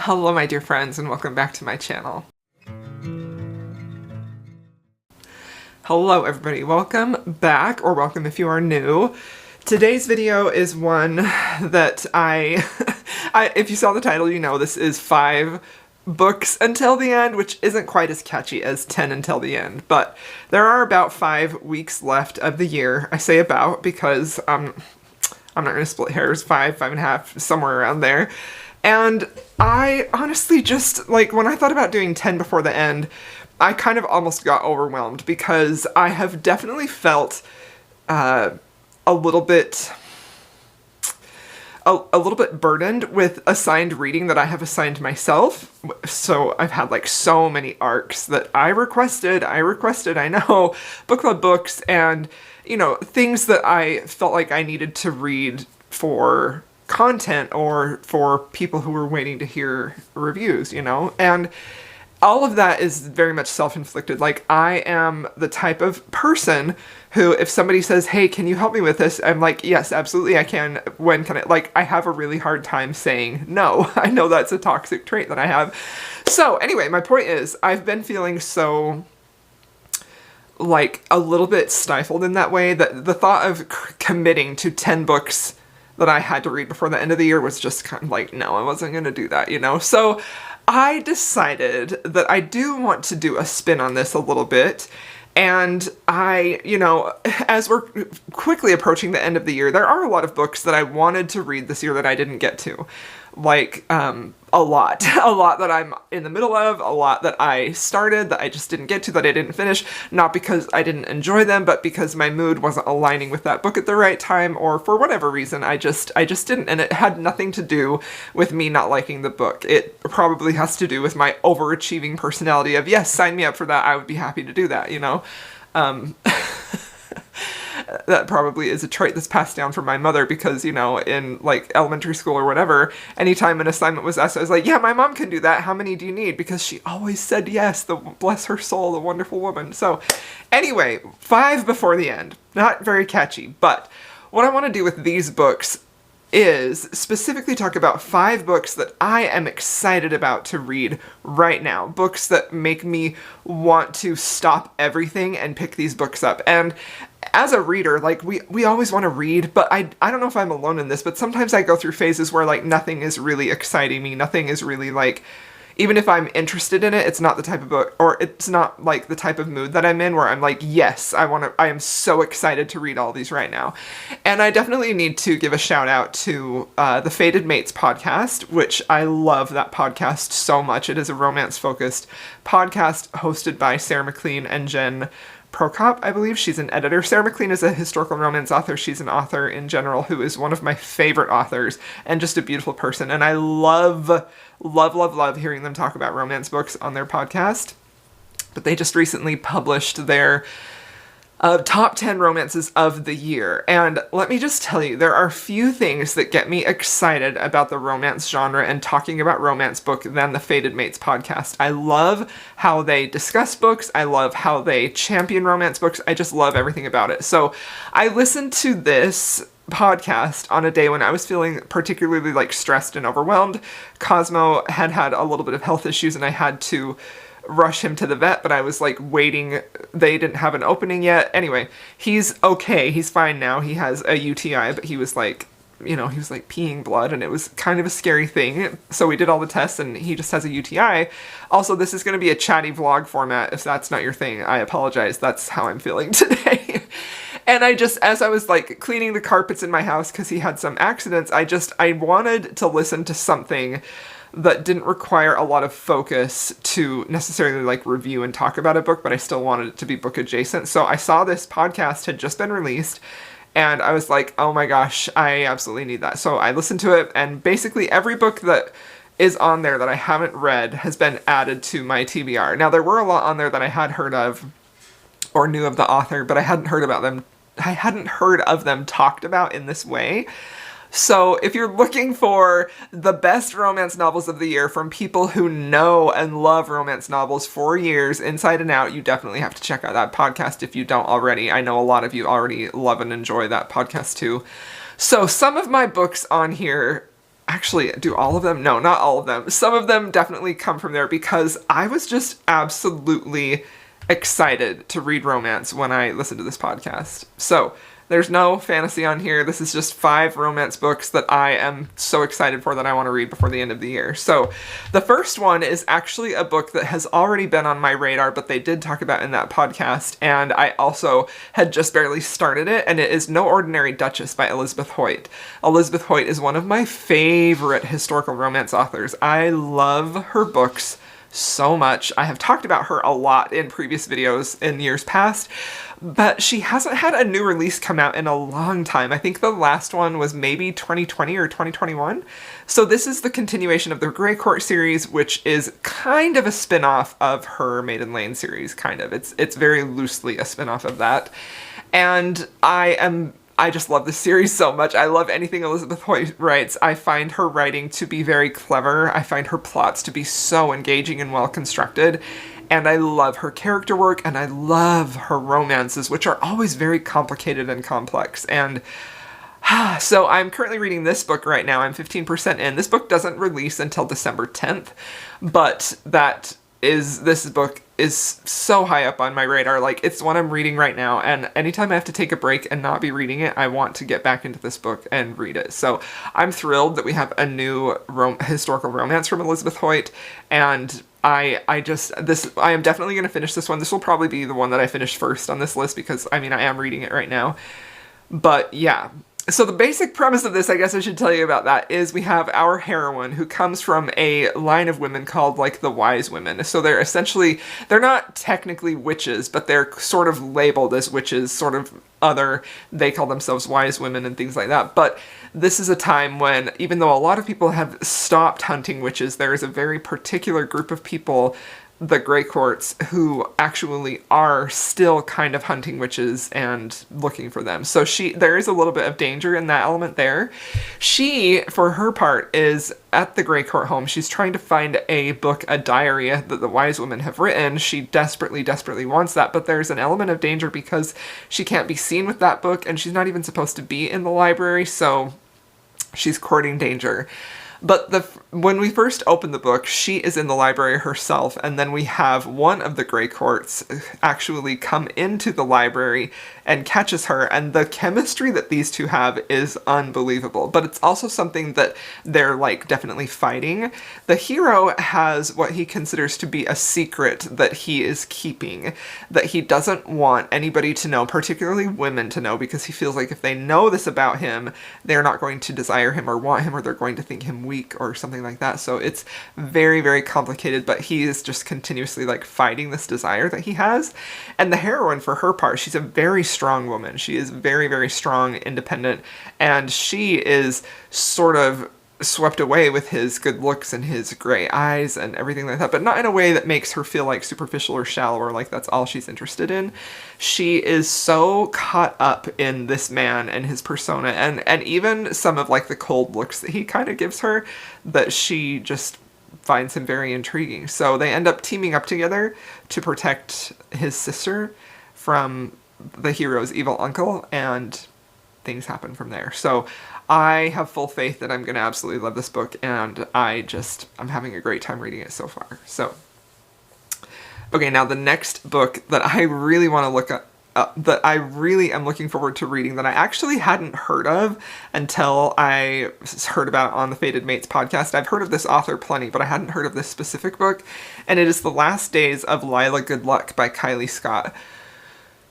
Hello my dear friends and welcome back to my channel. Hello everybody, welcome back, or welcome if you are new. Today's video is one that if you saw the title, you know this is 5 books until the end, which isn't quite as catchy as 10 until the end, but there are about 5 weeks left of the year. I say about because I'm not going to split hairs, 5.5, somewhere around there. And I honestly just, like, when I thought about doing 10 before the end, I kind of almost got overwhelmed because I have definitely felt a little bit burdened with assigned reading that I have assigned myself. So I've had like so many arcs that I requested, I know, book club books and, you know, things that I felt like I needed to read for content or for people who were waiting to hear reviews, you know? And all of that is very much self-inflicted. Like, I am the type of person who, if somebody says, hey, can you help me with this? I'm like, yes, absolutely I can. When can I? Like, I have a really hard time saying no. I know that's a toxic trait that I have. So anyway, my point is, I've been feeling so, like, a little bit stifled in that way that the thought of committing to 10 books that I had to read before the end of the year was just kind of like, no, I wasn't going to do that, you know? So I decided that I do want to do a spin on this a little bit. And I, you know, as we're quickly approaching the end of the year, there are a lot of books that I wanted to read this year that I didn't get to. Like, a lot that I'm in the middle of, a lot that I started that I just didn't get to, that I didn't finish, not because I didn't enjoy them, but because my mood wasn't aligning with that book at the right time, or for whatever reason, I just didn't, and it had nothing to do with me not liking the book. It probably has to do with my overachieving personality of, yes, sign me up for that, I would be happy to do that, you know? That probably is a trait that's passed down from my mother because, you know, in like elementary school or whatever, anytime an assignment was asked, I was like, yeah, my mom can do that. How many do you need? Because she always said yes, bless her soul, the wonderful woman. So anyway, 5 before the end. Not very catchy, but what I want to do with these books is specifically talk about 5 books that I am excited about to read right now. Books that make me want to stop everything and pick these books up. And as a reader, like, we always want to read, but I don't know if I'm alone in this, but sometimes I go through phases where, like, nothing is really exciting me. Nothing is really, like, even if I'm interested in it, it's not the type of book, or it's not, like, the type of mood that I'm in where I'm like, yes, I am so excited to read all these right now. And I definitely need to give a shout out to the Fated Mates podcast, which I love that podcast so much. It is a romance-focused podcast hosted by Sarah McLean and Jen Prokop, I believe. She's an editor. Sarah McLean is a historical romance author. She's an author in general who is one of my favorite authors and just a beautiful person. And I love hearing them talk about romance books on their podcast. But they just recently published their top 10 romances of the year. And let me just tell you, there are few things that get me excited about the romance genre and talking about romance book than the Fated Mates podcast. I love how they discuss books. I love how they champion romance books. I just love everything about it. So I listened to this podcast on a day when I was feeling particularly, like, stressed and overwhelmed. Cosmo had a little bit of health issues and I had to rush him to the vet, but I was like waiting. They didn't have an opening yet. Anyway, he's okay. He's fine now. He has a UTI, but he was like, you know, he was like peeing blood and it was kind of a scary thing. So we did all the tests and he just has a UTI. Also, this is going to be a chatty vlog format. If that's not your thing, I apologize. That's how I'm feeling today. And I just, as I was like cleaning the carpets in my house because he had some accidents, I wanted to listen to something that didn't require a lot of focus to necessarily like review and talk about a book, but I still wanted it to be book adjacent. So I saw this podcast had just been released and I was like, oh my gosh, I absolutely need that. So I listened to it and basically every book that is on there that I haven't read has been added to my TBR. Now there were a lot on there that I had heard of or knew of the author, but I hadn't heard of them talked about in this way. So if you're looking for the best romance novels of the year from people who know and love romance novels for years inside and out, you definitely have to check out that podcast if you don't already. I know a lot of you already love and enjoy that podcast too. So some of my books on here Actually, do all of them? No, not all of them. Some of them definitely come from there because I was just absolutely excited to read romance when I listened to this podcast. So there's no fantasy on here. This is just 5 romance books that I am so excited for that I want to read before the end of the year. So the first one is actually a book that has already been on my radar, but they did talk about in that podcast, and I also had just barely started it, and it is No Ordinary Duchess by Elizabeth Hoyt. Elizabeth Hoyt is one of my favorite historical romance authors. I love her books so much. I have talked about her a lot in previous videos in years past, but she hasn't had a new release come out in a long time. I think the last one was maybe 2020 or 2021. So this is the continuation of the Grey Court series, which is kind of a spin-off of her Maiden Lane series, kind of. It's very loosely a spin-off of that. And I just love this series so much. I love anything Elizabeth Hoyt writes. I find her writing to be very clever. I find her plots to be so engaging and well constructed. And I love her character work, and I love her romances, which are always very complicated and complex. And so I'm currently reading this book right now. I'm 15% in. This book doesn't release until December 10th, but this book is so high up on my radar. Like, it's one I'm reading right now, and anytime I have to take a break and not be reading it, I want to get back into this book and read it. So I'm thrilled that we have a new historical romance from Elizabeth Hoyt, and I am definitely going to finish this one. This will probably be the one that I finish first on this list because, I mean, I am reading it right now. But yeah. So the basic premise of this, I guess I should tell you about that, is we have our heroine who comes from a line of women called, like, the Wise Women. So they're not technically witches, but they're sort of labeled as witches, sort of they call themselves Wise Women and things like that. But this is a time when, even though a lot of people have stopped hunting witches, there is a very particular group of people, the Grey Courts, who actually are still kind of hunting witches and looking for them. So there is a little bit of danger in that element there. She, for her part, is at the Grey Court home. She's trying to find a diary that the Wise Women have written. She desperately, desperately wants that, but there's an element of danger because she can't be seen with that book, and she's not even supposed to be in the library, so she's courting danger. But when we first open the book, she is in the library herself, and then we have one of the Grey Courts actually come into the library and catches her, and the chemistry that these two have is unbelievable. But it's also something that they're, like, definitely fighting. The hero has what he considers to be a secret that he is keeping, that he doesn't want anybody to know, particularly women to know, because he feels like if they know this about him, they're not going to desire him or want him, or they're going to think him weak or something like that. So it's very, very complicated, but he is just continuously, like, fighting this desire that he has. And the heroine, for her part, she's a very strong woman. She is very, very strong, independent, and she is sort of swept away with his good looks and his gray eyes and everything like that, but not in a way that makes her feel like superficial or shallow or like that's all she's interested in. She is so caught up in this man and his persona, and even some of, like, the cold looks that he kind of gives her, that she just finds him very intriguing. So they end up teaming up together to protect his sister from the hero's evil uncle, and things happen from there. So I have full faith that I'm going to absolutely love this book, and I'm having a great time reading it so far. So, okay, now the next book that I really want to look at, that I really am looking forward to reading, that I actually hadn't heard of until I heard about on the Fated Mates podcast. I've heard of this author plenty, but I hadn't heard of this specific book, and it is The Last Days of Lila, Goodluck by Kylie Scott.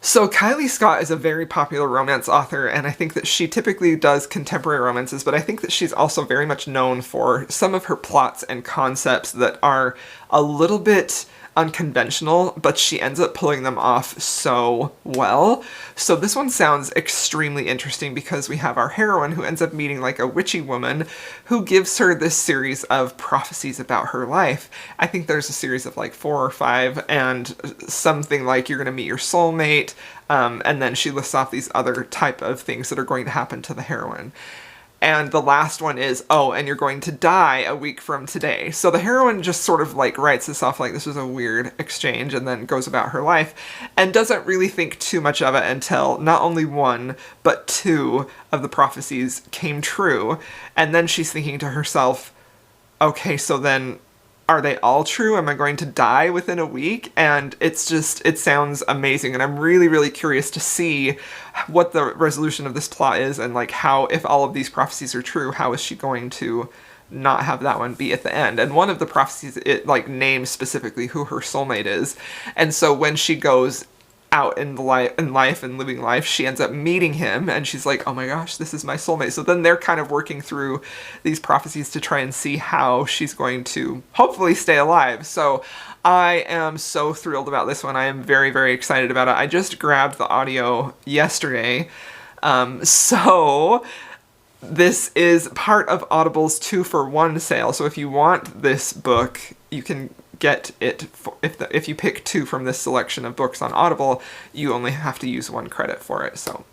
So Kylie Scott is a very popular romance author, and I think that she typically does contemporary romances, but I think that she's also very much known for some of her plots and concepts that are a little bit unconventional, but she ends up pulling them off so well. So this one sounds extremely interesting because we have our heroine who ends up meeting, like, a witchy woman who gives her this series of prophecies about her life. I think there's a series of, like, 4 or 5, and something like you're going to meet your soulmate, and then she lists off these other type of things that are going to happen to the heroine. And the last one is, oh, and you're going to die a week from today. So the heroine just sort of like writes this off like this was a weird exchange and then goes about her life and doesn't really think too much of it until not only one, but two of the prophecies came true. And then she's thinking to herself, okay, so then are they all true? Am I going to die within a week? And it's just, it sounds amazing. And I'm really, really curious to see what the resolution of this plot is and like how, if all of these prophecies are true, how is she going to not have that one be at the end? And one of the prophecies, it like names specifically who her soulmate is. And so when she goes out in life and living life, she ends up meeting him and she's like, oh my gosh, this is my soulmate. So then they're kind of working through these prophecies to try and see how she's going to hopefully stay alive. So I am so thrilled about this one. I am very, very excited about it. I just grabbed the audio yesterday. So this is part of Audible's 2-for-1 sale. So if you want this book, you can get it if you pick 2 from this selection of books on Audible, you only have to use 1 credit for it. So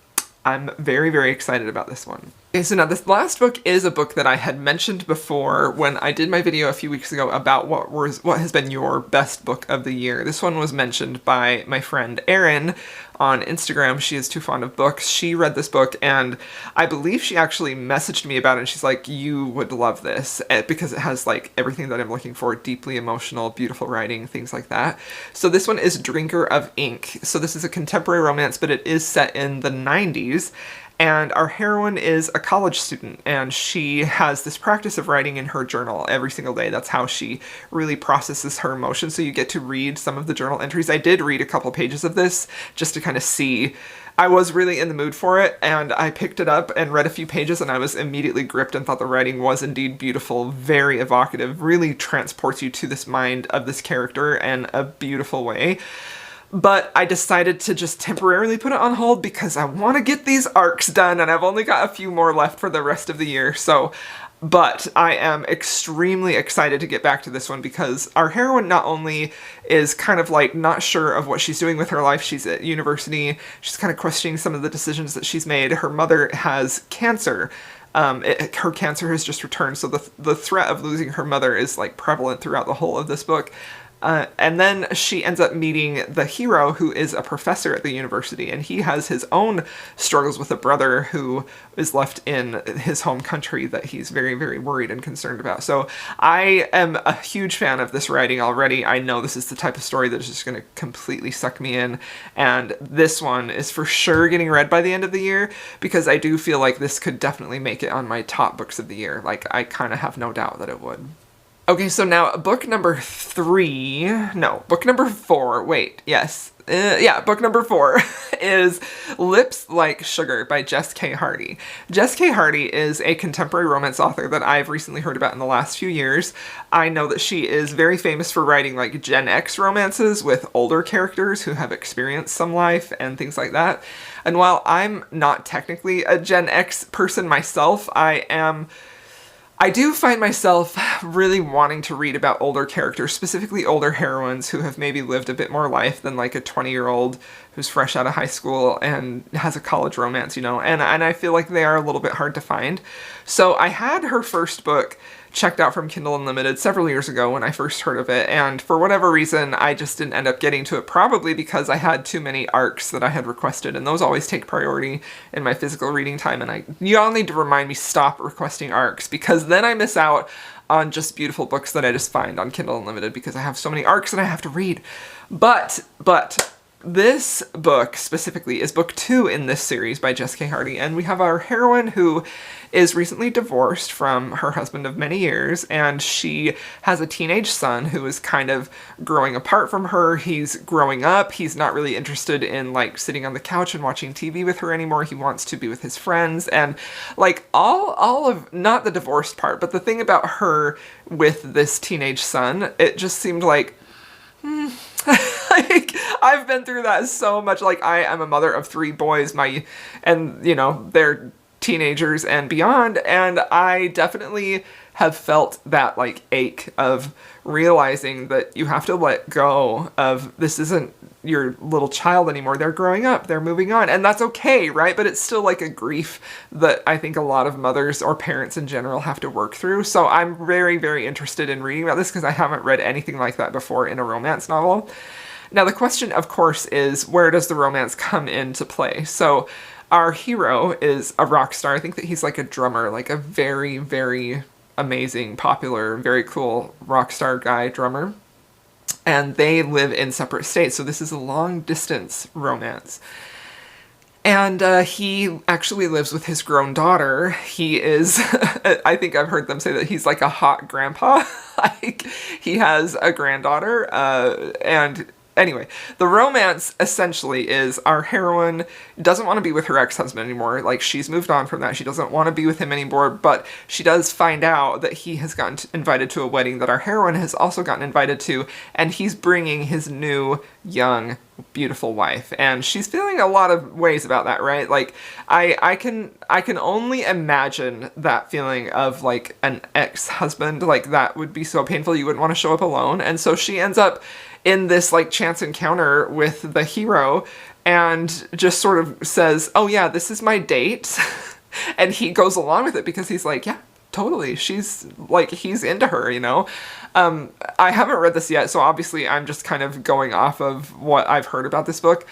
I'm very, very excited about this one. Okay, so now this last book is a book that I had mentioned before when I did my video a few weeks ago about what has been your best book of the year. This one was mentioned by my friend Erin on Instagram. She is too fond of books. She read this book and I believe she actually messaged me about it and she's like, you would love this because it has like everything that I'm looking for, deeply emotional, beautiful writing, things like that. So this one is Drinker of Ink. So this is a contemporary romance, but it is set in the 90s. And our heroine is a college student, and she has this practice of writing in her journal every single day. That's how she really processes her emotions. So you get to read some of the journal entries. I did read a couple pages of this just to kind of see. I was really in the mood for it, and I picked it up and read a few pages, and I was immediately gripped and thought the writing was indeed beautiful, very evocative, really transports you to this mind of this character in a beautiful way. But I decided to just temporarily put it on hold because I want to get these arcs done and I've only got a few more left for the rest of the year. But I am extremely excited to get back to this one because our heroine not only is kind of like not sure of what she's doing with her life, she's at university, she's kind of questioning some of the decisions that she's made. Her mother has cancer. Her cancer has just returned, so the threat of losing her mother is like prevalent throughout the whole of this book. And then she ends up meeting the hero who is a professor at the university, and he has his own struggles with a brother who is left in his home country that he's very, very worried and concerned about. So I am a huge fan of this writing already. I know this is the type of story that is just going to completely suck me in, and this one is for sure getting read by the end of the year because I do feel like this could definitely make it on my top books of the year. Like, I kind of have no doubt that it would. Okay, so now book number 4, wait, yes. Book number 4 is Lips Like Sugar by Jess K. Hardy. Jess K. Hardy is a contemporary romance author that I've recently heard about in the last few years. I know that she is very famous for writing like Gen X romances with older characters who have experienced some life and things like that. And while I'm not technically a Gen X person myself, I do find myself really wanting to read about older characters, specifically older heroines who have maybe lived a bit more life than like a 20-year-old who's fresh out of high school and has a college romance, you know, and I feel like they are a little bit hard to find. So I had her first book checked out from Kindle Unlimited several years ago when I first heard of it, and for whatever reason I just didn't end up getting to it, probably because I had too many arcs that I had requested, and those always take priority in my physical reading time, and you all need to remind me stop requesting arcs because then I miss out on just beautiful books that I just find on Kindle Unlimited because I have so many arcs that I have to read. But this book specifically is book 2 in this series by Jess K. Hardy, and we have our heroine who is recently divorced from her husband of many years, and she has a teenage son who is kind of growing apart from her. He's growing up. He's not really interested in like sitting on the couch and watching TV with her anymore. He wants to be with his friends, and like all of, not the divorced part, but the thing about her with this teenage son, it just seemed like, like, I've been through that so much. Like, I am a mother of 3 boys, and you know, they're teenagers and beyond, and I definitely have felt that like ache of realizing that you have to let go of, this isn't your little child anymore. They're growing up, they're moving on, and that's okay, right? But it's still like a grief that I think a lot of mothers or parents in general have to work through. So I'm very, very interested in reading about this because I haven't read anything like that before in a romance novel. Now the question, of course, is where does the romance come into play? So our hero is a rock star. I think that he's like a drummer, like a very, very amazing, popular, very cool rock star guy drummer. And they live in separate states, so this is a long-distance romance. And he actually lives with his grown daughter. He is, I think I've heard them say that he's like a hot grandpa. Like, he has a granddaughter, and anyway, the romance essentially is our heroine doesn't want to be with her ex-husband anymore. Like, she's moved on from that. She doesn't want to be with him anymore, but she does find out that he has gotten invited to a wedding that our heroine has also gotten invited to, and he's bringing his new, young, beautiful wife. And she's feeling a lot of ways about that, right? Like, I can only imagine that feeling of, like, an ex-husband. Like, that would be so painful. You wouldn't want to show up alone. And so she ends up in this like chance encounter with the hero and just sort of says, oh yeah, this is my date. And he goes along with it because he's like, yeah, totally. She's like, he's into her, you know? I haven't read this yet, so obviously I'm just kind of going off of what I've heard about this book.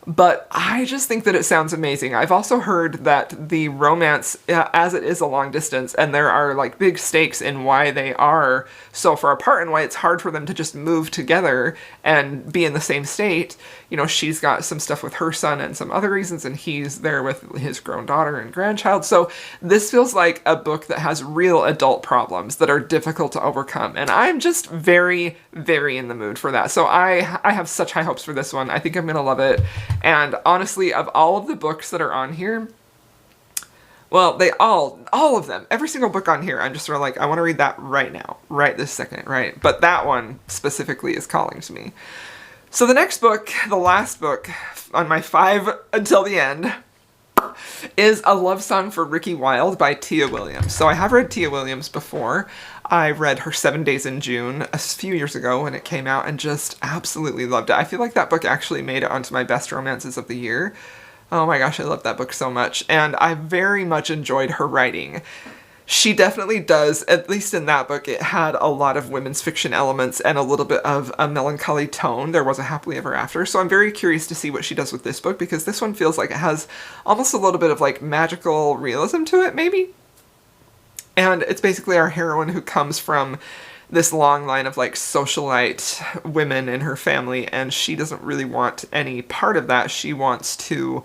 But I just think that it sounds amazing. I've also heard that the romance, as it is a long distance, and there are like big stakes in why they are so far apart and why it's hard for them to just move together and be in the same state. You know, she's got some stuff with her son and some other reasons, and he's there with his grown daughter and grandchild. So this feels like a book that has real adult problems that are difficult to overcome. And I'm just very, very in the mood for that. So I have such high hopes for this one. I think I'm going to love it. And honestly, of all of the books that are on here, well, they all of them, every single book on here, I'm just sort of like, I want to read that right now, right this second, right? But that one specifically is calling to me. So the next book, the last book on my 5 until the end, is A Love Song for Ricki Wilde by Tia Williams. So I have read Tia Williams before. I read her 7 Days in June a few years ago when it came out and just absolutely loved it. I feel like that book actually made it onto my best romances of the year. Oh my gosh, I love that book so much. And I very much enjoyed her writing. She definitely does, at least in that book, it had a lot of women's fiction elements and a little bit of a melancholy tone. There was a happily ever after. So I'm very curious to see what she does with this book, because this one feels like it has almost a little bit of like magical realism to it, maybe? And it's basically our heroine who comes from this long line of like socialite women in her family, and she doesn't really want any part of that. She wants to,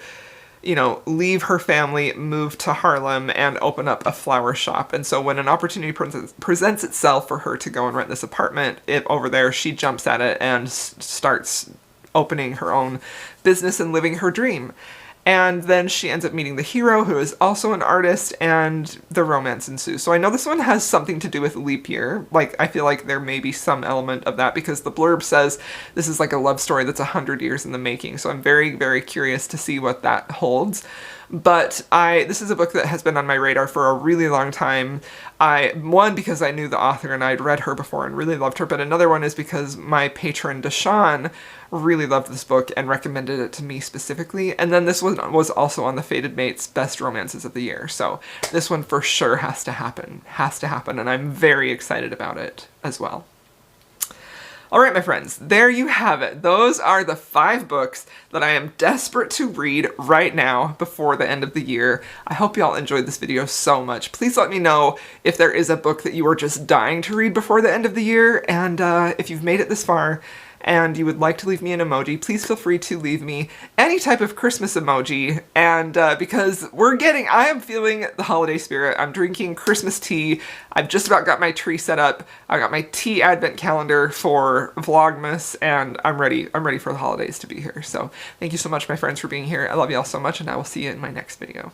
you know, leave her family, move to Harlem, and open up a flower shop. And so when an opportunity presents itself for her to go and rent this apartment over there, she jumps at it and starts opening her own business and living her dream. And then she ends up meeting the hero, who is also an artist, and the romance ensues. So I know this one has something to do with leap year. Like, I feel like there may be some element of that, because the blurb says this is like a love story that's 100 years in the making. So I'm very, very curious to see what that holds. But this is a book that has been on my radar for a really long time. One, because I knew the author and I'd read her before and really loved her, but another one is because my patron Deshawn really loved this book and recommended it to me specifically. And then this one was also on the Fated Mates Best Romances of the Year. So this one for sure has to happen, and I'm very excited about it as well. Alright, my friends, there you have it. Those are the 5 books that I am desperate to read right now before the end of the year. I hope y'all enjoyed this video so much. Please let me know if there is a book that you are just dying to read before the end of the year, and if you've made it this far and you would like to leave me an emoji, please feel free to leave me any type of Christmas emoji. And because I am feeling the holiday spirit. I'm drinking Christmas tea. I've just about got my tree set up. I got my tea advent calendar for Vlogmas, and I'm ready for the holidays to be here. So thank you so much, my friends, for being here. I love y'all so much, and I will see you in my next video.